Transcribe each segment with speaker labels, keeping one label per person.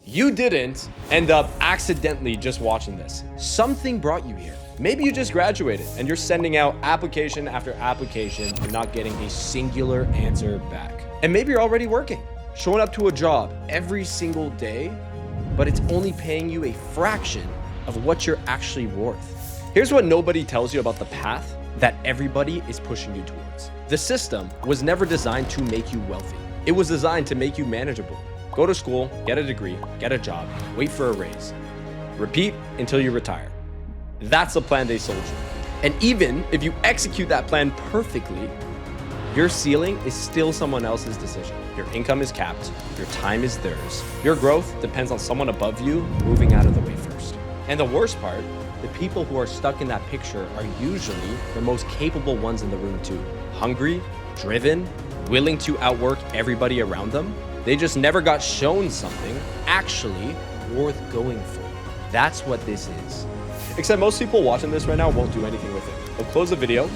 Speaker 1: You didn't end up accidentally just watching this. Something brought you here. Maybe you just graduated and you're sending out application after application and not getting a singular answer back. And maybe you're already working, showing up to a job every single day, but it's only paying you a fraction of what you're actually worth. Here's what nobody tells you about the path that everybody is pushing you towards. The system was never designed to make you wealthy. It was designed to make you manageable. Go to school, get a degree, get a job, wait for a raise. Repeat until you retire. That's the plan they sold you. And even if you execute that plan perfectly, your ceiling is still someone else's decision. Your income is capped, your time is theirs. Your growth depends on someone above you moving out of the way first. And the worst part, the people who are stuck in that picture are usually the most capable ones in the room too. Hungry, driven, willing to outwork everybody around them. They just never got shown something actually worth going for. That's what this is. Except most people watching this right now won't do anything with it. They'll close the video,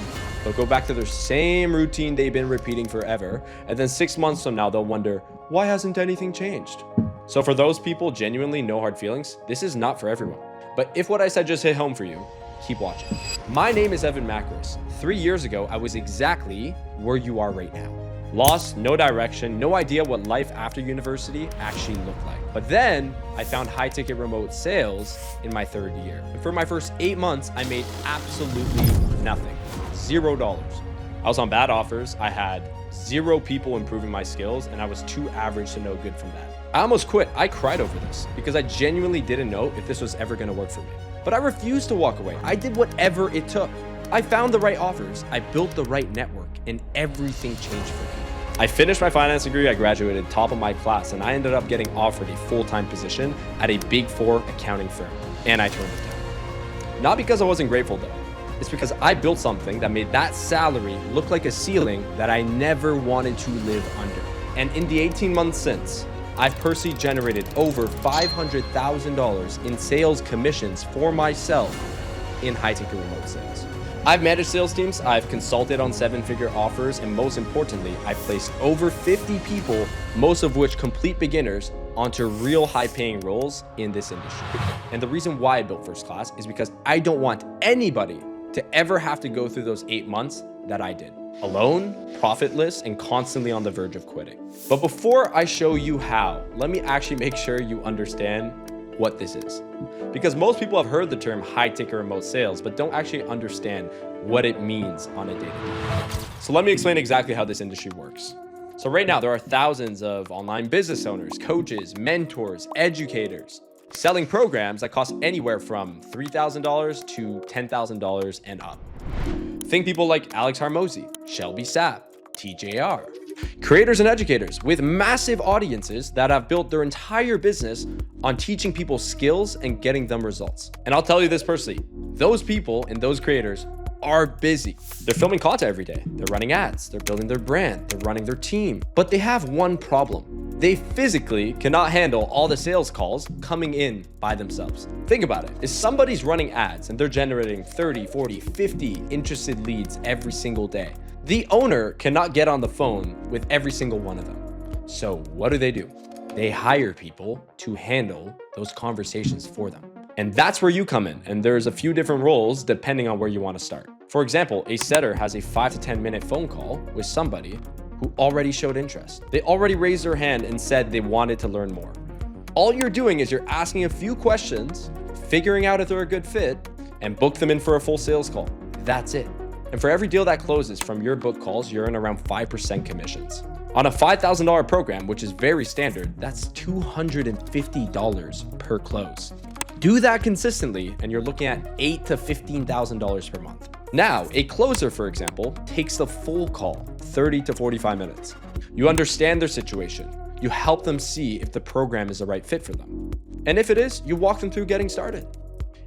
Speaker 1: they'll go back to their same routine they've been repeating forever, and then 6 months from now, they'll wonder, why hasn't anything changed? So for those people, genuinely no hard feelings, this is not for everyone. But if what I said just hit home for you, keep watching. My name is Evan Macris. 3 years ago, I was exactly where you are right now. Lost, no direction, no idea what life after university actually looked like. But then I found high ticket remote sales in my third year. And for my first 8 months, I made absolutely nothing, $0. I was on bad offers. I had 0 people improving my skills, and I was too average to no good from that. I almost quit. I cried over this because I genuinely didn't know if this was ever gonna work for me. But I refused to walk away. I did whatever it took. I found the right offers, I built the right network, and everything changed for me. I finished my finance degree, I graduated top of my class, and I ended up getting offered a full-time position at a Big 4 accounting firm, and I turned it down. Not because I wasn't grateful though, it's because I built something that made that salary look like a ceiling that I never wanted to live under. And in the 18 months since, I've personally generated over $500,000 in sales commissions for myself in high-ticket remote sales. I've managed sales teams, I've consulted on 7-figure offers, and most importantly, I've placed over 50 people, most of which complete beginners, onto real high-paying roles in this industry. And the reason why I built First Class is because I don't want anybody to ever have to go through those 8 months that I did. Alone, profitless, and constantly on the verge of quitting. But before I show you how, let me actually make sure you understand what this is. Because most people have heard the term high-ticket remote sales, but don't actually understand what it means on a day-to-day. So let me explain exactly how this industry works. So right now, there are thousands of online business owners, coaches, mentors, educators, selling programs that cost anywhere from $3,000 to $10,000 and up. Think people like Alex Hormozi, Shelby Sapp, TJR. Creators and educators with massive audiences that have built their entire business on teaching people skills and getting them results. And I'll tell you this personally, those people and those creators are busy. They're filming content every day. They're running ads. They're building their brand. They're running their team. But they have one problem. They physically cannot handle all the sales calls coming in by themselves. Think about it. If somebody's running ads and they're generating 30, 40, 50 interested leads every single day, the owner cannot get on the phone with every single one of them. So what do? They hire people to handle those conversations for them. And that's where you come in. And there's a few different roles depending on where you want to start. For example, a setter has a 5 to 10 minute phone call with somebody who already showed interest. They already raised their hand and said they wanted to learn more. All you're doing is you're asking a few questions, figuring out if they're a good fit, and book them in for a full sales call. That's it. And for every deal that closes from your book calls, you're in around 5% commissions. On a $5,000 program, which is very standard, that's $250 per close. Do that consistently, and you're looking at $8,000 to $15,000 per month. Now, a closer, for example, takes the full call, 30 to 45 minutes. You understand their situation. You help them see if the program is the right fit for them. And if it is, you walk them through getting started.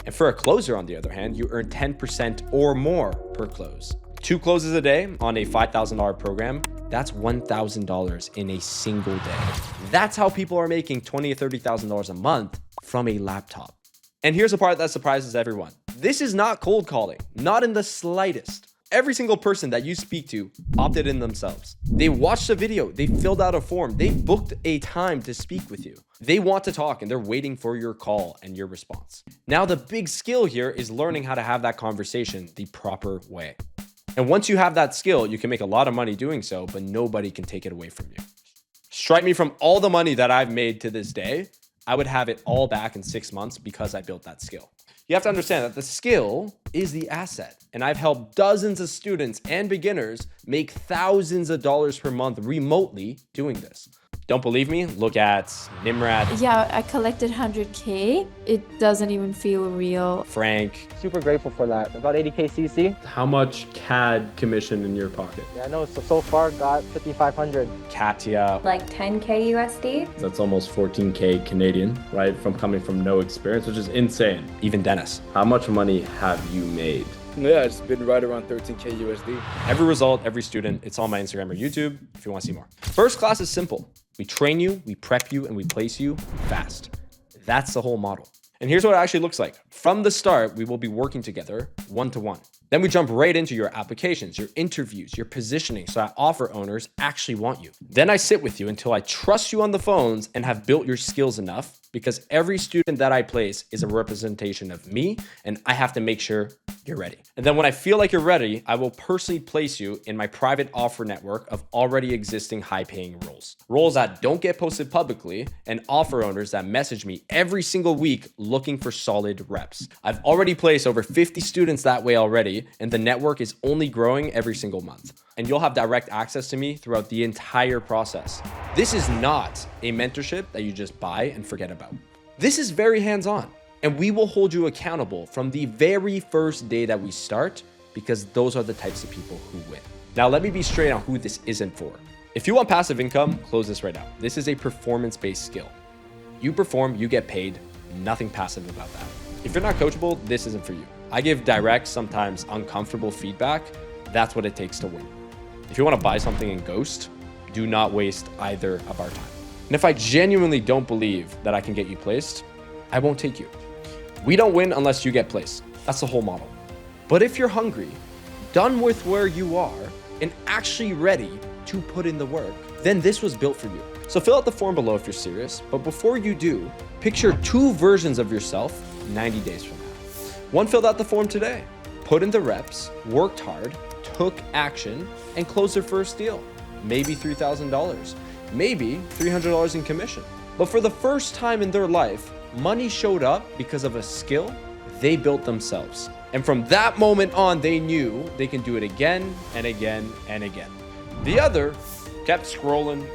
Speaker 1: And for a closer, on the other hand, you earn 10% or more per close. 2 closes a day on a $5,000 program, that's $1,000 in a single day. That's how people are making $20,000 to $30,000 a month from a laptop. And here's the part that surprises everyone. This is not cold calling, not in the slightest. every single person that you speak to opted in themselves. They watched a video, they filled out a form, they booked a time to speak with you. They want to talk and they're waiting for your call and your response. Now, the big skill here is learning how to have that conversation the proper way. And once you have that skill, you can make a lot of money doing so, but nobody can take it away from you. Strike me from all the money that I've made to this day, I would have it all back in 6 months because I built that skill. You have to understand that the skill is the asset. And I've helped dozens of students and beginners make thousands of dollars per month remotely doing this. Don't believe me? Look at Nimrod.
Speaker 2: Yeah, I collected 100K. It doesn't even feel real.
Speaker 1: Frank.
Speaker 3: Super grateful for that. About 80K CC.
Speaker 1: How much CAD commission in your pocket?
Speaker 3: Yeah, I know. So far got 5,500.
Speaker 1: Katya.
Speaker 4: Like 10K USD.
Speaker 1: That's almost 14K Canadian, right? From coming from no experience, which is insane. Even Dennis. How much money have you made?
Speaker 5: Yeah, it's been right around 13K USD.
Speaker 1: Every result, every student, it's on my Instagram or YouTube if you want to see more. First class is simple. We train you, we prep you, and we place you fast. That's the whole model. And here's what it actually looks like. From the start, we will be working together one-to-one. Then we jump right into your applications, your interviews, your positioning so that offer owners actually want you. Then I sit with you until I trust you on the phones and have built your skills enough, because every student that I place is a representation of me and I have to make sure you're ready. And then when I feel like you're ready, I will personally place you in my private offer network of already existing high-paying roles. Roles that don't get posted publicly and offer owners that message me every single week looking for solid reps. I've already placed over 50 students that way already, and the network is only growing every single month. And you'll have direct access to me throughout the entire process. This is not a mentorship that you just buy and forget about. This is very hands-on, and we will hold you accountable from the very first day that we start, because those are the types of people who win. Now, let me be straight on who this isn't for. If you want passive income, close this right out. This is a performance-based skill. You perform, you get paid, nothing passive about that. If you're not coachable, this isn't for you. I give direct, sometimes uncomfortable feedback. That's what it takes to win. If you want to buy something in Ghost, do not waste either of our time. And if I genuinely don't believe that I can get you placed, I won't take you. We don't win unless you get placed. That's the whole model. But if you're hungry, done with where you are, and actually ready to put in the work, then this was built for you. So fill out the form below if you're serious. But before you do, picture 2 versions of yourself 90 days from now. One filled out the form today, put in the reps, worked hard, took action, and closed their first deal. Maybe $3,000, maybe $300 in commission. But for the first time in their life, money showed up because of a skill they built themselves. And from that moment on, they knew they can do it again and again and again. The other kept scrolling,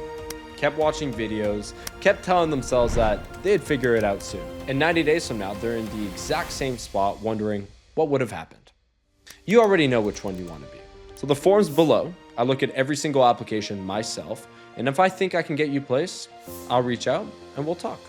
Speaker 1: kept watching videos, kept telling themselves that they'd figure it out soon. And 90 days from now, they're in the exact same spot wondering what would have happened. You already know which one you want to be. So the form's below. I look at every single application myself, and if I think I can get you placed, I'll reach out and we'll talk.